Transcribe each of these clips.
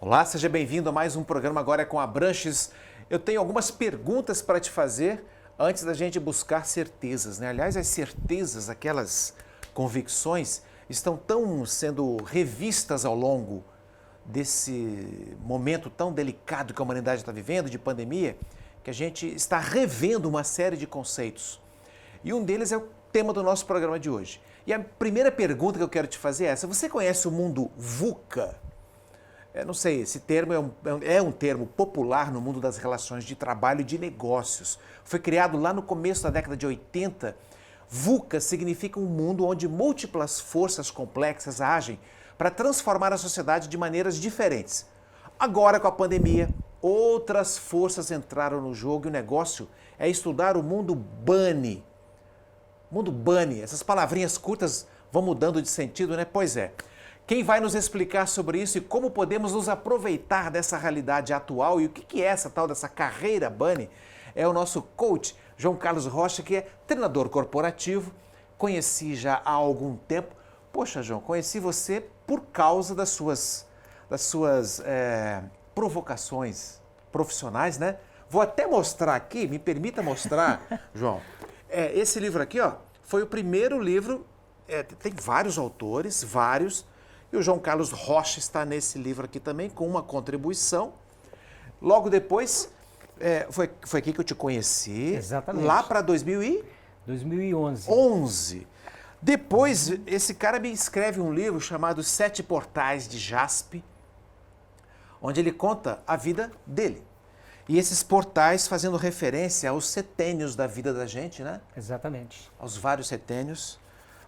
Olá, seja bem-vindo a mais um programa Agora é com Abranches. Eu tenho algumas perguntas para te fazer antes da gente buscar certezas, né? Aliás, as certezas, aquelas convicções, estão tão sendo revistas ao longo desse momento tão delicado que a humanidade está vivendo, de pandemia, que a gente está revendo uma série de conceitos. E um deles é o tema do nosso programa de hoje. E a primeira pergunta que eu quero te fazer é essa: você conhece o mundo VUCA? Não sei, esse termo é um termo popular no mundo das relações de trabalho e de negócios. Foi criado lá no começo da década de 80. VUCA significa um mundo onde múltiplas forças complexas agem para transformar a sociedade de maneiras diferentes. Agora, com a pandemia, outras forças entraram no jogo e o negócio é estudar o mundo BUNNY. Mundo BUNNY, essas palavrinhas curtas vão mudando de sentido, né? Pois é. Quem vai nos explicar sobre isso e como podemos nos aproveitar dessa realidade atual e o que é essa tal dessa carreira BUNNY é o nosso coach, João Carlos Rocha, que é treinador corporativo. Conheci já há algum tempo. Poxa, João, conheci você por causa das suas provocações profissionais, né? Vou até mostrar aqui, me permita mostrar, João. Esse livro aqui, ó, foi o primeiro livro, tem vários autores, vários, e o João Carlos Rocha está nesse livro aqui também, com uma contribuição. Logo depois, foi aqui que eu te conheci. Exatamente. Lá para 2011. 2011. Depois, esse cara me escreve um livro chamado Sete Portais de Jaspe, onde ele conta a vida dele. E esses portais fazendo referência aos setênios da vida da gente, né? Exatamente. Aos vários setênios.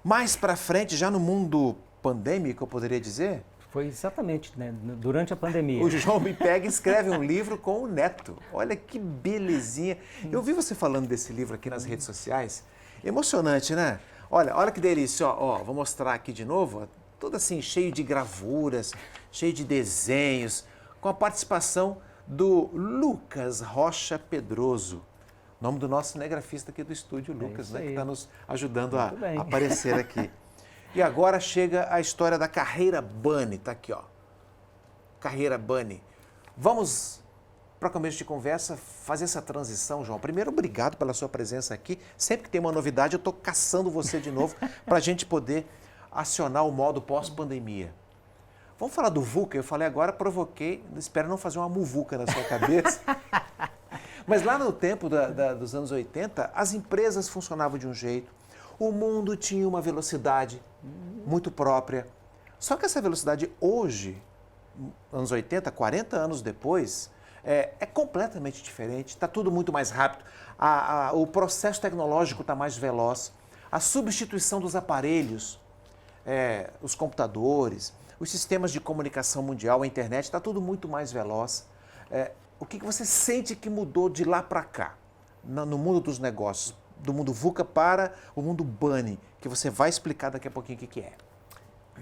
Mais para frente, já no mundo pandêmico, eu poderia dizer, Foi exatamente, né, durante a pandemia. o João me pega e escreve um livro com o neto. Olha que belezinha. Eu vi você falando desse livro aqui nas redes sociais. Emocionante, né? Olha que delícia. Ó, vou mostrar aqui de novo. Ó, tudo assim, cheio de gravuras, cheio de desenhos, com a participação do Lucas Rocha Pedroso. Nome do nosso cinegrafista aqui do estúdio, Lucas, né, que está nos ajudando a aparecer aqui. E agora chega a história da carreira BUNNY, tá aqui, ó. Carreira BUNNY. Vamos, para começo de conversa, fazer essa transição, João. Primeiro, obrigado pela sua presença aqui. Sempre que tem uma novidade, eu estou caçando você de novo para a gente poder acionar o modo pós-pandemia. Vamos falar do VUCA? Eu falei agora, provoquei, espero não fazer uma muvuca na sua cabeça. Mas lá no tempo dos anos 80, as empresas funcionavam de um jeito, o mundo tinha uma velocidade muito própria. Só que essa velocidade hoje, anos 80, 40 anos depois, é completamente diferente, está tudo muito mais rápido, o processo tecnológico está mais veloz, a substituição dos aparelhos, os computadores, os sistemas de comunicação mundial, a internet, está tudo muito mais veloz. O que você sente que mudou de lá para cá, no mundo dos negócios, do mundo VUCA para o mundo BUNNY, que você vai explicar daqui a pouquinho o que é?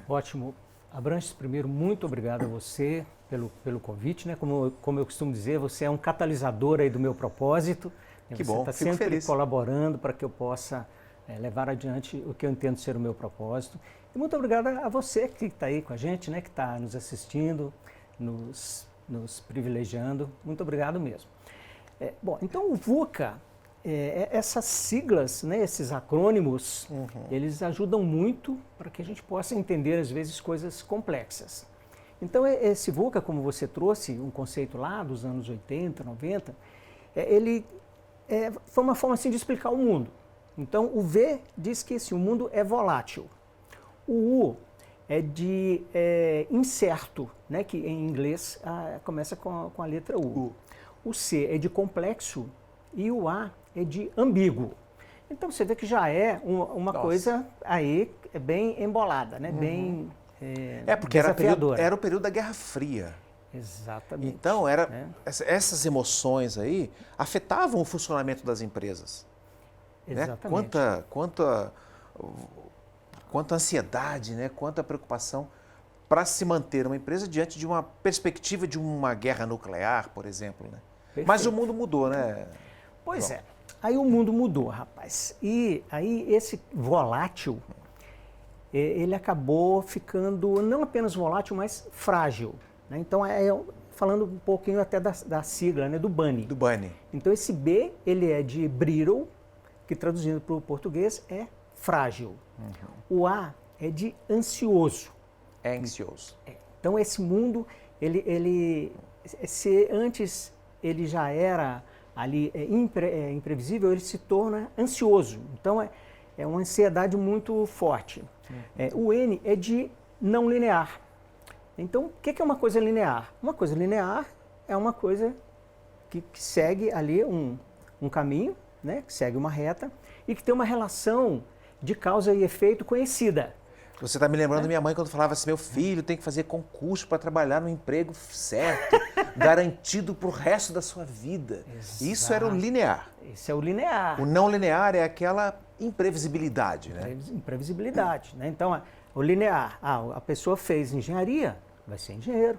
Ótimo. Abranches, primeiro, muito obrigado a você pelo convite, né? Como eu costumo dizer, você é um catalisador aí do meu propósito. Que bom, você está sempre feliz. colaborando para que eu possa levar adiante o que eu entendo ser o meu propósito. E muito obrigado a você que está aí com a gente, né? Que está nos assistindo, nos privilegiando. Muito obrigado mesmo. Bom, então o VUCA, essas siglas, né, esses acrônimos, eles ajudam muito para que a gente possa entender, às vezes, coisas complexas. Então, esse VUCA, como você trouxe, um conceito lá dos anos 80, 90, ele foi uma forma assim de explicar o mundo. Então, o V diz que o mundo é volátil. O U é de incerto, né, que em inglês começa com a letra U. O C é de complexo e o A é de ambíguo. Então você vê que já é uma coisa aí bem embolada, né? Bem porque desafiadora. era o período da Guerra Fria. Exatamente. Então, essas emoções aí afetavam o funcionamento das empresas. Exatamente. Né? Quanta ansiedade, né? Quanta preocupação para se manter uma empresa diante de uma perspectiva de uma guerra nuclear, por exemplo. Né? Mas o mundo mudou, né? Pois é. Aí o mundo mudou, rapaz. E aí esse volátil, ele acabou ficando não apenas volátil, mas frágil. né? Então, falando um pouquinho até da sigla, né, do BANI. Do BANI. Então, esse B, ele é de brittle, que traduzindo para o português é frágil. Uhum. O A é de ansioso. É ansioso. Então, esse mundo, se antes ele já era ali imprevisível, ele se torna ansioso. Então, é uma ansiedade muito forte. O N é de não linear. Então, o que é uma coisa linear? Uma coisa linear é uma coisa que segue ali um caminho, né, que segue uma reta e que tem uma relação de causa e efeito conhecida. Você está me lembrando minha mãe quando falava assim, meu filho tem que fazer concurso para trabalhar no emprego certo, garantido para o resto da sua vida. Exato. Isso era o linear. Isso é o linear. O não linear é aquela imprevisibilidade, né? Imprevisibilidade, né? Então, o linear, a pessoa fez engenharia, vai ser engenheiro.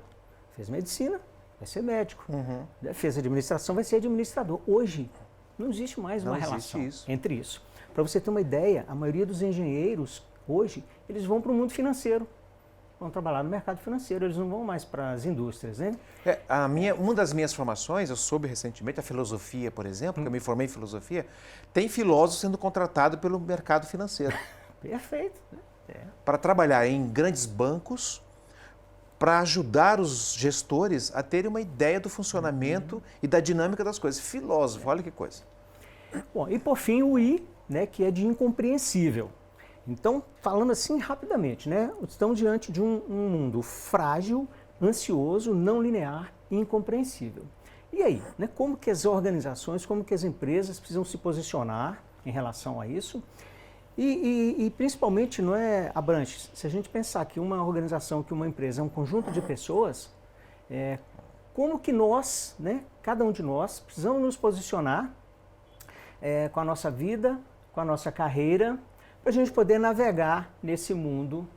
Fez medicina, vai ser médico. Uhum. Fez administração, vai ser administrador. Hoje, não existe mais uma relação entre isso. Para você ter uma ideia, a maioria dos engenheiros, hoje, eles vão para o mundo financeiro. Vão trabalhar no mercado financeiro, eles não vão mais para as indústrias, né? Uma das minhas formações, eu soube recentemente, a filosofia, por exemplo, que eu me formei em filosofia, tem filósofo sendo contratado pelo mercado financeiro. Perfeito. Para trabalhar em grandes bancos, para ajudar os gestores a terem uma ideia do funcionamento e da dinâmica das coisas. Filósofo, olha que coisa. Bom, e por fim o I, né, que é de incompreensível. Então, falando assim rapidamente, né, estamos diante de um mundo frágil, ansioso, não linear e incompreensível. E aí, né, como que as organizações, como que as empresas precisam se posicionar em relação a isso? E principalmente, não é, Abranches, se a gente pensar que uma organização, que uma empresa é um conjunto de pessoas, como que nós, né, cada um de nós, precisamos nos posicionar com a nossa vida, com a nossa carreira, para a gente poder navegar nesse mundo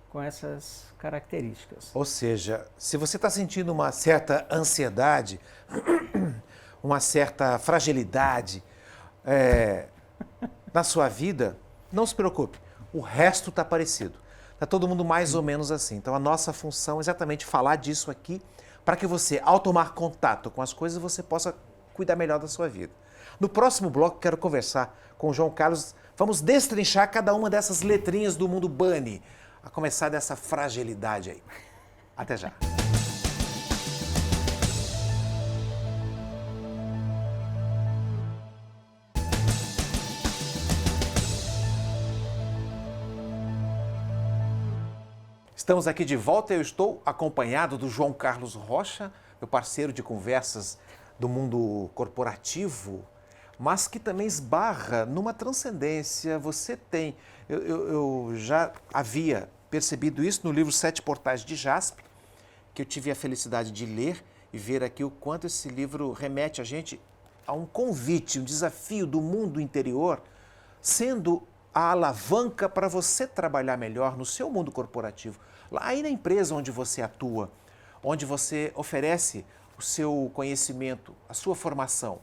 com essas características. Ou seja, se você está sentindo uma certa ansiedade, uma certa fragilidade na sua vida, não se preocupe, o resto está parecido. Está todo mundo mais ou menos assim. Então a nossa função é exatamente falar disso aqui, para que você, ao tomar contato com as coisas, você possa cuidar melhor da sua vida. No próximo bloco, quero conversar com o João Carlos. Vamos destrinchar cada uma dessas letrinhas do mundo BANI, a começar dessa fragilidade aí. Até já. Estamos aqui de volta e eu estou acompanhado do João Carlos Rocha, meu parceiro de conversas do mundo corporativo, mas que também esbarra numa transcendência. Você tem, eu já havia percebido isso no livro 7 Portais de Jaspe, que eu tive a felicidade de ler e ver aqui o quanto esse livro remete a gente a um convite, um desafio do mundo interior, sendo a alavanca para você trabalhar melhor no seu mundo corporativo. Lá aí na empresa onde você atua, onde você oferece o seu conhecimento, a sua formação.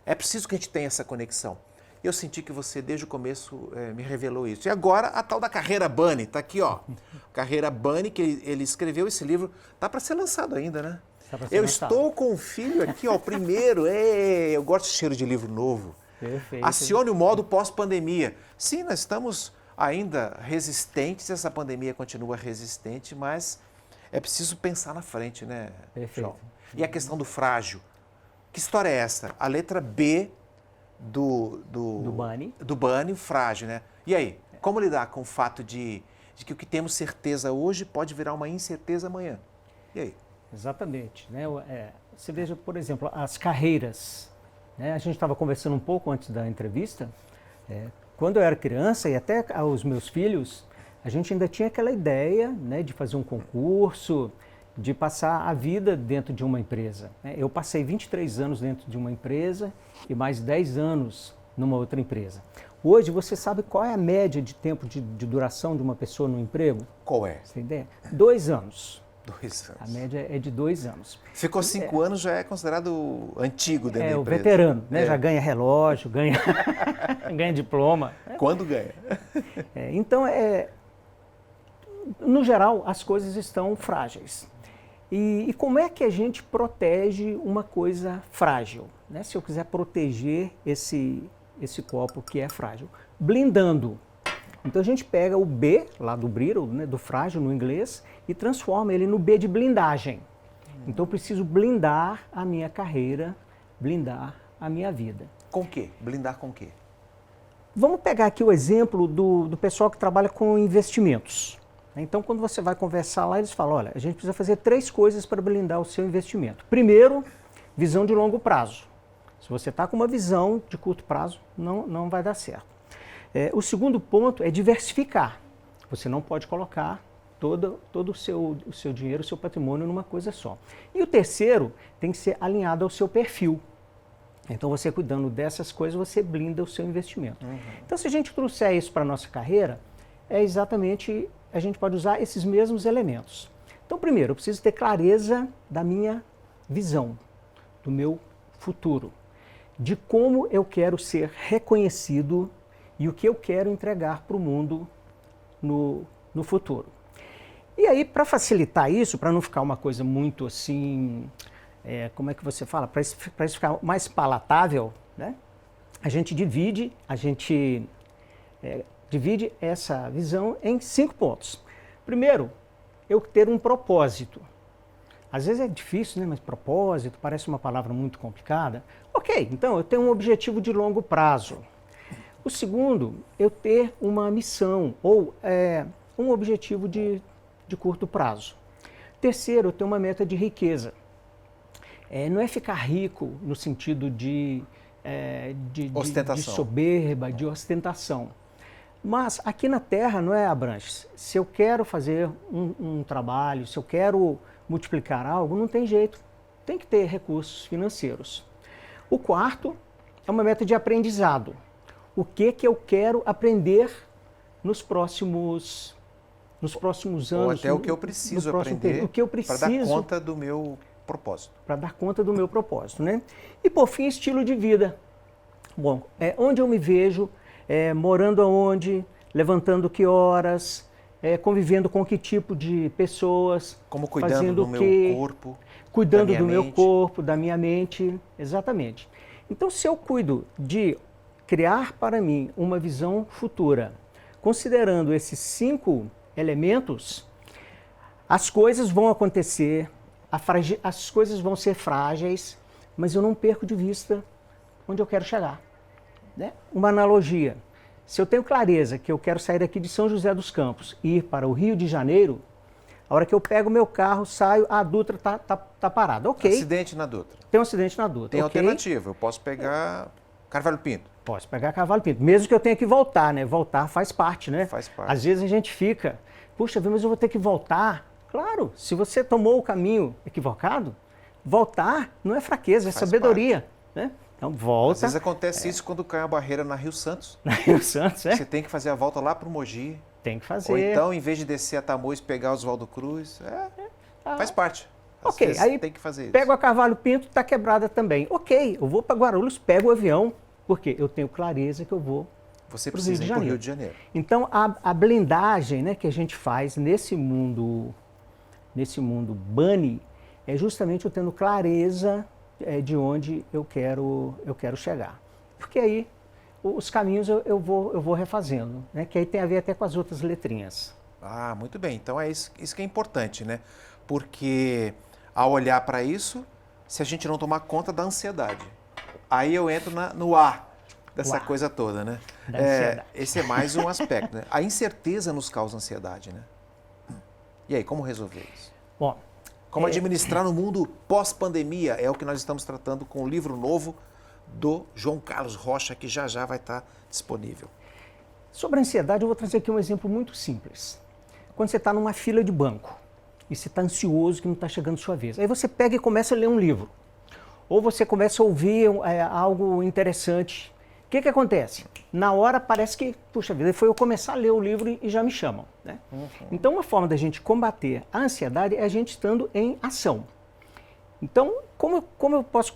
É preciso que a gente tenha essa conexão. Eu senti que você, desde o começo, me revelou isso. E agora, a tal da Carreira BANI, está aqui, ó. Carreira BANI, que ele escreveu esse livro, está para ser lançado ainda, né? Eu estou com um filho aqui, ó, o primeiro. Eu gosto de cheiro de livro novo. Perfeito. Acione o modo pós-pandemia. Sim, nós estamos ainda resistentes, essa pandemia continua resistente, mas é preciso pensar na frente, né, Perfeito. João? E a questão do frágil. Que história é essa? A letra B do BANI, o frágil, né? E aí, como lidar com o fato de que o que temos certeza hoje pode virar uma incerteza amanhã? E aí? Exatamente. Né? Você veja, por exemplo, as carreiras. Né? A gente estava conversando um pouco antes da entrevista. Quando eu era criança e até os meus filhos, a gente ainda tinha aquela ideia, né, de fazer um concurso, de passar a vida dentro de uma empresa. Eu passei 23 anos dentro de uma empresa e mais 10 anos numa outra empresa. Hoje, você sabe qual é a média de tempo de duração de uma pessoa no emprego? Qual é? Você tem ideia? 2 anos. 2 anos. A média é de 2 anos. Ficou 5 anos, já é considerado antigo dentro da empresa. O veterano, né? Já ganha relógio, ganha diploma. Quando ganha? Então, no geral, as coisas estão frágeis. E como é que a gente protege uma coisa frágil? Né? Se eu quiser proteger esse copo que é frágil. Blindando. Então a gente pega o B, lá do brittle, né, do frágil no inglês, e transforma ele no B de blindagem. Então eu preciso blindar a minha carreira, blindar a minha vida. Com o quê? Blindar com o quê? Vamos pegar aqui o exemplo do pessoal que trabalha com investimentos. Então, quando você vai conversar lá, eles falam, olha, a gente precisa fazer 3 coisas para blindar o seu investimento. Primeiro, visão de longo prazo. Se você está com uma visão de curto prazo, não vai dar certo. O segundo ponto é diversificar. Você não pode colocar todo o seu dinheiro, o seu patrimônio numa coisa só. E o terceiro tem que ser alinhado ao seu perfil. Então, você cuidando dessas coisas, você blinda o seu investimento. Então, se a gente trouxer isso para a nossa carreira, exatamente, a gente pode usar esses mesmos elementos. Então, primeiro, eu preciso ter clareza da minha visão, do meu futuro, de como eu quero ser reconhecido e o que eu quero entregar para o mundo no futuro. E aí, para facilitar isso, para não ficar uma coisa muito assim... como é que você fala? Para isso ficar mais palatável, né? A gente divide essa visão em 5 pontos. Primeiro, eu ter um propósito. Às vezes é difícil, né? Mas propósito parece uma palavra muito complicada. Ok, então eu tenho um objetivo de longo prazo. O segundo, eu ter uma missão ou um objetivo de curto prazo. Terceiro, eu ter uma meta de riqueza. Não é ficar rico no sentido de soberba, de ostentação. Mas aqui na Terra, não é, Abranches? Se eu quero fazer um trabalho, se eu quero multiplicar algo, não tem jeito. Tem que ter recursos financeiros. O quarto é uma meta de aprendizado. O que eu quero aprender nos próximos anos. Ou até o que eu preciso aprender para dar conta do meu propósito. Para dar conta do meu propósito, né? E por fim, estilo de vida. Bom, onde eu me vejo, morando aonde, levantando que horas, convivendo com que tipo de pessoas. Como cuidando do meu corpo. Cuidando do meu corpo, da minha mente, exatamente. Então, se eu cuido de criar para mim uma visão futura, considerando esses 5 elementos, as coisas vão acontecer, as coisas vão ser frágeis, mas eu não perco de vista onde eu quero chegar. Né? Uma analogia, se eu tenho clareza que eu quero sair daqui de São José dos Campos e ir para o Rio de Janeiro, a hora que eu pego o meu carro, saio, a Dutra tá parada. Ok. Acidente na Dutra. Tem um acidente na Dutra. Tem alternativa, eu posso pegar Carvalho Pinto. Posso pegar Carvalho Pinto, mesmo que eu tenha que voltar, né? Voltar faz parte, né? Faz parte. Às vezes a gente fica, puxa, mas eu vou ter que voltar. Claro, se você tomou o caminho equivocado, voltar não é fraqueza, é sabedoria, né? Então volta. Às vezes acontece isso quando cai a barreira na Rio Santos. Na Rio Santos, Você tem que fazer a volta lá para o Mogi. Tem que fazer. Ou então, em vez de descer a Tamoios, pegar Oswaldo Cruz. Faz parte. Às ok, vezes aí tem que fazer isso. Pego a Carvalho Pinto, está quebrada também. Ok, eu vou para Guarulhos, pego o avião, porque eu tenho clareza que eu vou Você precisa ir para o Rio de Janeiro. Então, a blindagem, né, que a gente faz nesse mundo bunny é justamente eu tendo clareza de onde eu quero chegar. Porque aí os caminhos eu vou refazendo, né, que aí tem a ver até com as outras letrinhas. Ah, muito bem. Então é isso que é importante, né? Porque ao olhar para isso, se a gente não tomar conta da ansiedade, aí eu entro no A dessa coisa toda, né? Esse é mais um aspecto, né? A incerteza nos causa ansiedade, né? E aí, como resolver isso? Bom, como administrar no mundo pós-pandemia? É o que nós estamos tratando com o livro novo do João Carlos Rocha, que já vai estar disponível. Sobre a ansiedade, eu vou trazer aqui um exemplo muito simples. Quando você está numa fila de banco e você está ansioso que não está chegando a sua vez, aí você pega e começa a ler um livro. Ou você começa a ouvir algo interessante. O que acontece? Na hora parece que, puxa vida, foi eu começar a ler o livro e já me chamam. Né? Então, uma forma da gente combater a ansiedade é a gente estando em ação. Então, como eu posso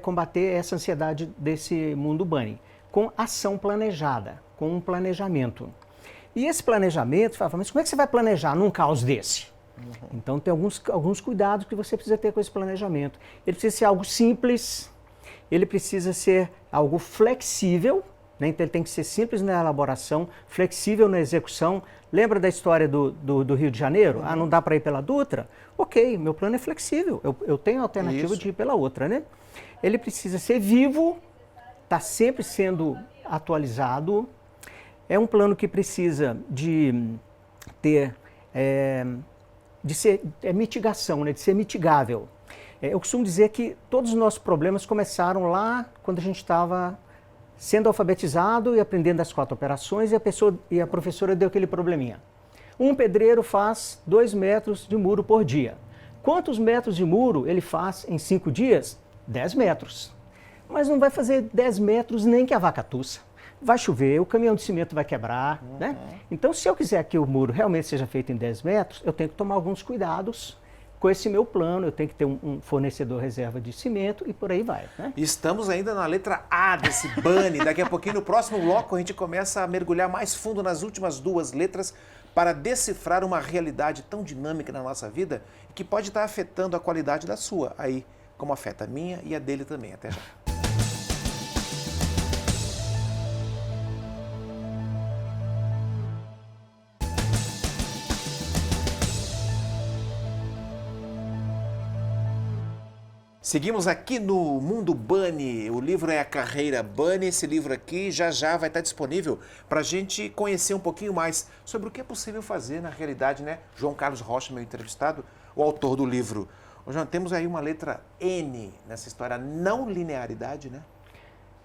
combater essa ansiedade desse mundo bunny? Com ação planejada, com um planejamento. E esse planejamento, mas como é que você vai planejar num caos desse? Então, tem alguns cuidados que você precisa ter com esse planejamento. Ele precisa ser algo simples, ele precisa ser algo flexível, né? Então, ele tem que ser simples na elaboração, flexível na execução. Lembra da história do Rio de Janeiro? Ah, não dá para ir pela Dutra? Ok, meu plano é flexível, eu tenho a alternativa de ir pela outra, né? Ele precisa ser vivo, está sempre sendo atualizado. É um plano que precisa de ter, de ser mitigação, né? De ser mitigável. Eu costumo dizer que todos os nossos problemas começaram lá quando a gente estava sendo alfabetizado e aprendendo as 4 operações e a professora deu aquele probleminha. Um pedreiro faz 2 metros de muro por dia. Quantos metros de muro ele faz em 5 dias? 10 metros. Mas não vai fazer 10 metros nem que a vaca tussa. Vai chover, o caminhão de cimento vai quebrar, né? Então, se eu quiser que o muro realmente seja feito em 10 metros, eu tenho que tomar alguns cuidados com esse meu plano, eu tenho que ter um fornecedor reserva de cimento e por aí vai, né? Estamos ainda na letra A desse BANI. Daqui a pouquinho, no próximo bloco, a gente começa a mergulhar mais fundo nas últimas 2 letras para decifrar uma realidade tão dinâmica na nossa vida e que pode estar afetando a qualidade da sua, aí como afeta a minha e a dele também. Até já. Seguimos aqui no Mundo BANI, o livro é A Carreira BANI, esse livro aqui já vai estar disponível para a gente conhecer um pouquinho mais sobre o que é possível fazer na realidade, né? João Carlos Rocha, meu entrevistado, o autor do livro. João, temos aí uma letra N nessa história, não linearidade, né?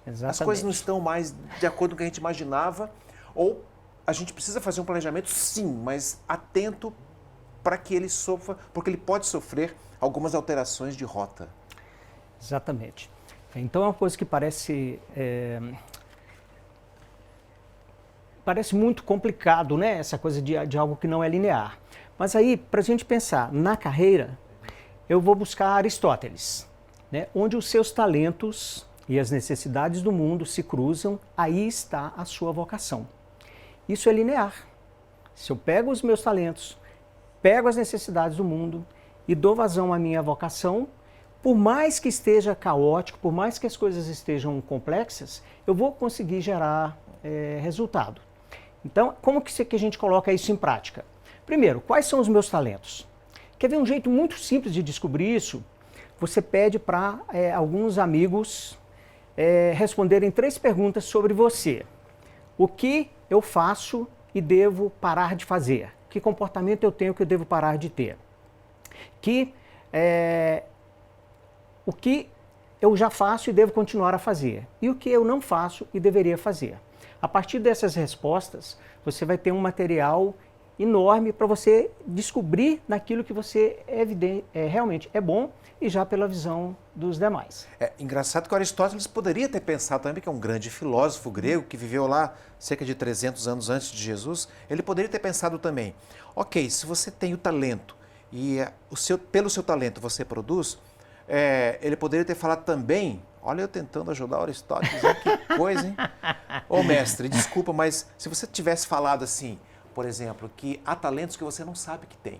Exatamente. As coisas não estão mais de acordo com o que a gente imaginava, ou a gente precisa fazer um planejamento, sim, mas atento para que ele sofra, porque ele pode sofrer algumas alterações de rota. Exatamente. Então é uma coisa que parece muito complicado, né? Essa coisa de algo que não é linear. Mas aí, para a gente pensar na carreira, eu vou buscar Aristóteles, né? Onde os seus talentos e as necessidades do mundo se cruzam, aí está a sua vocação. Isso é linear. Se eu pego os meus talentos, pego as necessidades do mundo e dou vazão à minha vocação, por mais que esteja caótico, por mais que as coisas estejam complexas, eu vou conseguir gerar resultado. Então, como que a gente coloca isso em prática? Primeiro, quais são os meus talentos? Quer ver um jeito muito simples de descobrir isso? Você pede para alguns amigos responderem 3 perguntas sobre você. O que eu faço e devo parar de fazer? Que comportamento eu tenho que eu devo parar de ter? O que eu já faço e devo continuar a fazer? E o que eu não faço e deveria fazer? A partir dessas respostas, você vai ter um material enorme para você descobrir naquilo que você realmente é bom e já pela visão dos demais. É engraçado que Aristóteles poderia ter pensado também, que é um grande filósofo grego que viveu lá cerca de 300 anos antes de Jesus, ele poderia ter pensado também, ok, se você tem o talento e pelo seu talento você produz, ele poderia ter falado também, olha eu tentando ajudar Aristóteles, que coisa, hein? Ô mestre, desculpa, mas se você tivesse falado assim, por exemplo, que há talentos que você não sabe que tem.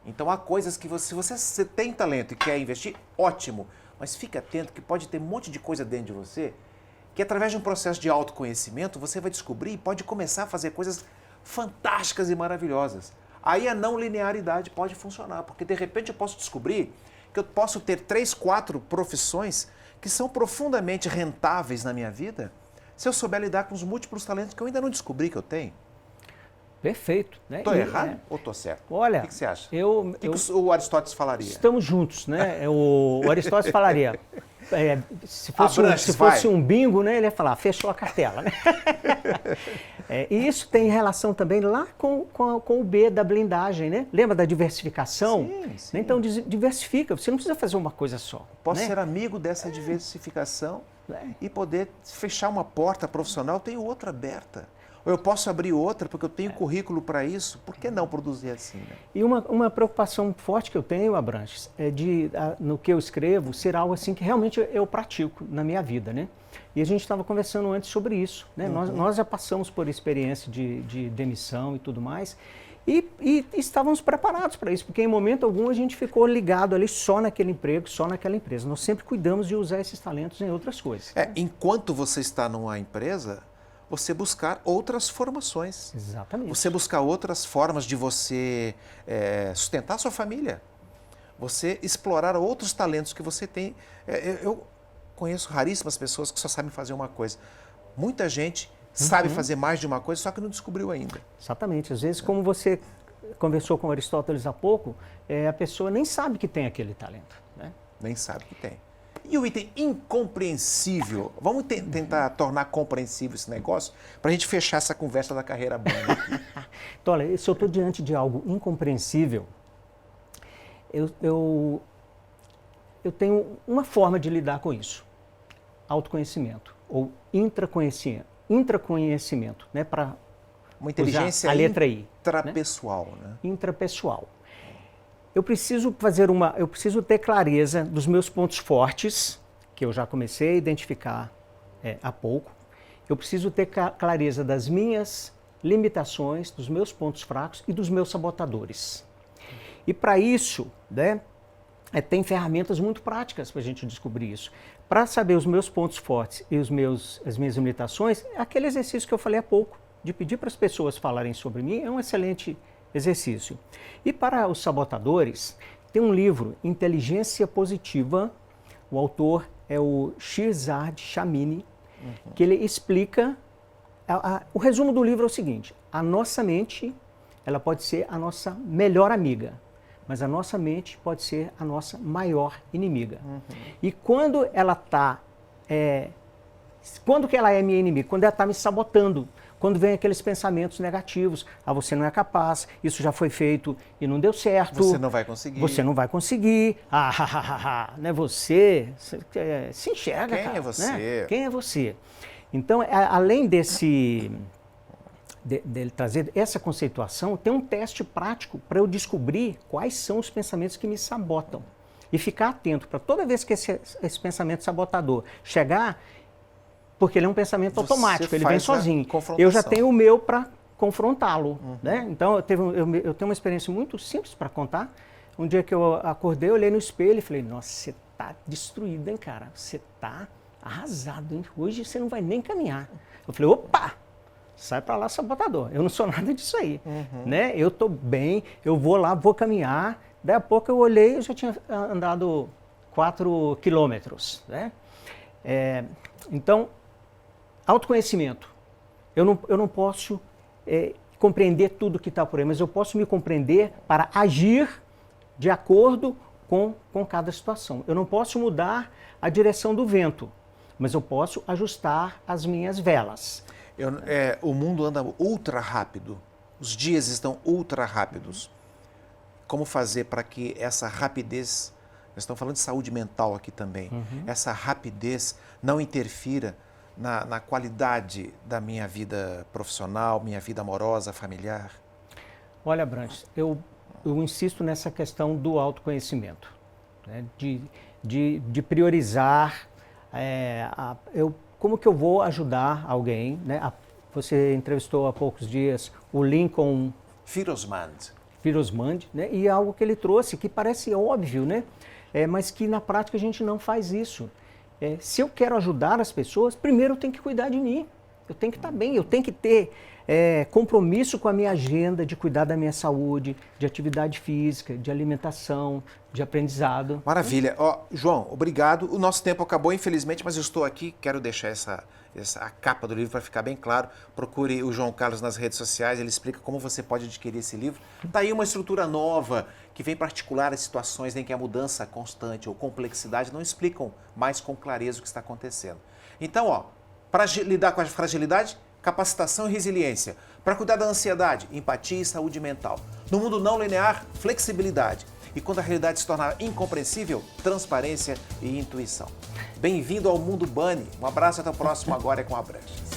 Então há coisas que se você tem talento e quer investir, ótimo, mas fique atento que pode ter um monte de coisa dentro de você que através de um processo de autoconhecimento você vai descobrir e pode começar a fazer coisas fantásticas e maravilhosas. Aí a não linearidade pode funcionar, porque de repente eu posso descobrir que eu posso ter 3, 4 profissões que são profundamente rentáveis na minha vida se eu souber lidar com os múltiplos talentos que eu ainda não descobri que eu tenho. Perfeito. Né? Estou errado ou estou certo? Olha, o que você acha? O que o Aristóteles falaria? Estamos juntos, né? O Aristóteles falaria, se fosse um bingo, né, ele ia falar, fechou a cartela. Né? E isso tem relação também lá com o B da blindagem, né? Lembra da diversificação? Sim, sim. Então diversifica, você não precisa fazer uma coisa só. Posso né? ser amigo dessa diversificação e poder fechar uma porta profissional, tenho outra aberta. Ou eu posso abrir outra porque eu tenho currículo para isso. Por que não produzir assim? Né? E uma preocupação forte que eu tenho, Abranches, é no que eu escrevo, ser algo assim que realmente eu pratico na minha vida, né? E a gente estava conversando antes sobre isso, né? Nós já passamos por experiência de demissão e tudo mais. E estávamos preparados para isso, porque em momento algum a gente ficou ligado ali só naquele emprego, só naquela empresa. Nós sempre cuidamos de usar esses talentos em outras coisas. Enquanto você está numa empresa, você buscar outras formações. Exatamente. Você buscar outras formas de você sustentar a sua família. Você explorar outros talentos que você tem. Eu conheço raríssimas pessoas que só sabem fazer uma coisa. Muita gente sabe fazer mais de uma coisa, só que não descobriu ainda. Exatamente. Às vezes, como você conversou com Aristóteles há pouco, a pessoa nem sabe que tem aquele talento, né? Nem sabe que tem. E o item incompreensível? Vamos tentar tornar compreensível esse negócio para a gente fechar essa conversa da carreira Bunny. Então, olha, se eu estou diante de algo incompreensível, eu tenho uma forma de lidar com isso. Autoconhecimento ou intraconhecimento, né, para uma inteligência a letra I, intrapessoal, né? Intrapessoal. Eu preciso ter clareza dos meus pontos fortes, que eu já comecei a identificar há pouco. Eu preciso ter clareza das minhas limitações, dos meus pontos fracos e dos meus sabotadores. E para isso, né, tem ferramentas muito práticas para a gente descobrir isso. Para saber os meus pontos fortes e as minhas limitações, aquele exercício que eu falei há pouco, de pedir para as pessoas falarem sobre mim, é um excelente exercício. E para os sabotadores, tem um livro, Inteligência Positiva, o autor é o Shirzad Chamine, que ele explica, o resumo do livro é o seguinte: a nossa mente, ela pode ser a nossa melhor amiga, mas a nossa mente pode ser a nossa maior inimiga. E quando ela está... quando que ela é minha inimiga? Quando ela está me sabotando. Quando vem aqueles pensamentos negativos. Você não é capaz, isso já foi feito e não deu certo. Você não vai conseguir. Você não vai conseguir. Né? Você se enxerga, Quem cara, é você? Né? Quem é você? Então, além dele trazer essa conceituação, tem um teste prático para eu descobrir quais são os pensamentos que me sabotam. E ficar atento para toda vez que esse pensamento sabotador chegar, porque ele é um pensamento automático, ele vem sozinho. Eu já tenho o meu para confrontá-lo. Né? Então, eu tenho uma experiência muito simples para contar. Um dia que eu acordei, eu olhei no espelho e falei: nossa, você está destruído, hein, cara? Você está arrasado, hein? Hoje você não vai nem caminhar. Eu falei: opa! Sai para lá, sabotador. Eu não sou nada disso aí. Né? Eu estou bem, eu vou lá, vou caminhar. Daí a pouco eu olhei e já tinha andado 4 quilômetros. Né? Então, autoconhecimento. Eu não posso compreender tudo que está por aí, mas eu posso me compreender para agir de acordo com cada situação. Eu não posso mudar a direção do vento, mas eu posso ajustar as minhas velas. O mundo anda ultra rápido, os dias estão ultra rápidos. Como fazer para que essa rapidez, nós estamos falando de saúde mental aqui também, essa rapidez não interfira na qualidade da minha vida profissional, minha vida amorosa, familiar? Olha, Branches, eu insisto nessa questão do autoconhecimento, né? de priorizar como que eu vou ajudar alguém, né? Você entrevistou há poucos dias o Lincoln Firosmand, né? E algo que ele trouxe que parece óbvio, né? Mas que na prática a gente não faz isso. Se eu quero ajudar as pessoas, primeiro eu tenho que cuidar de mim. Eu tenho que estar bem, eu tenho que ter compromisso com a minha agenda de cuidar da minha saúde, de atividade física, de alimentação, de aprendizado. Maravilha. João, obrigado. O nosso tempo acabou, infelizmente, mas eu estou aqui, quero deixar a capa do livro para ficar bem claro. Procure o João Carlos nas redes sociais, ele explica como você pode adquirir esse livro. Está aí uma estrutura nova que vem para articular as situações em que a mudança constante ou complexidade não explicam mais com clareza o que está acontecendo. Então, para lidar com a fragilidade, capacitação e resiliência. Para cuidar da ansiedade, empatia e saúde mental. No mundo não linear, flexibilidade. E quando a realidade se tornar incompreensível, transparência e intuição. Bem-vindo ao Mundo Bunny. Um abraço, até o próximo Agora é com a Branches.